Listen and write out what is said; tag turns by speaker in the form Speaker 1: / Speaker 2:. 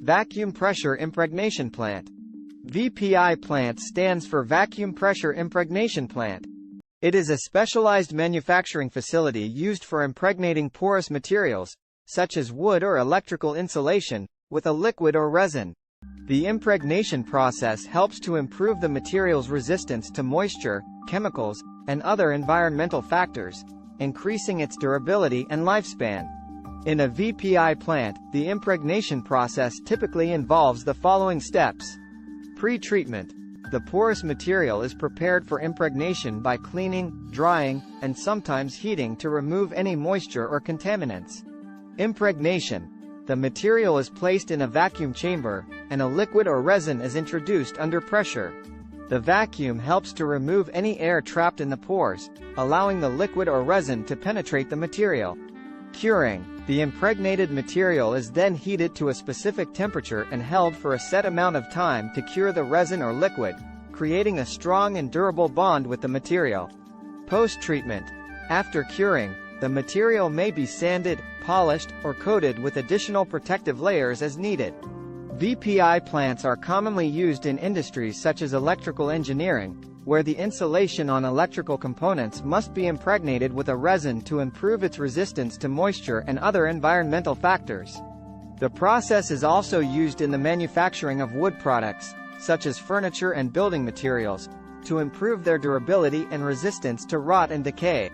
Speaker 1: Vacuum Pressure Impregnation Plant. VPI plant stands for Vacuum Pressure Impregnation Plant. It is a specialized manufacturing facility used for impregnating porous materials, such as wood or electrical insulation, with a liquid or resin. The impregnation process helps to improve the material's resistance to moisture, chemicals, and other environmental factors, increasing its durability and lifespan. In a VPI plant, the impregnation process typically involves the following steps. Pre-treatment. The porous material is prepared for impregnation by cleaning, drying, and sometimes heating to remove any moisture or contaminants. Impregnation. The material is placed in a vacuum chamber, and a liquid or resin is introduced under pressure. The vacuum helps to remove any air trapped in the pores, allowing the liquid or resin to penetrate the material. Curing. The impregnated material is then heated to a specific temperature and held for a set amount of time to cure the resin or liquid, creating a strong and durable bond with the material. Post-treatment. After curing, the material may be sanded, polished, or coated with additional protective layers as needed. VPI plants are commonly used in industries such as electrical engineering, where the insulation on electrical components must be impregnated with a resin to improve its resistance to moisture and other environmental factors. The process is also used in the manufacturing of wood products, such as furniture and building materials, to improve their durability and resistance to rot and decay.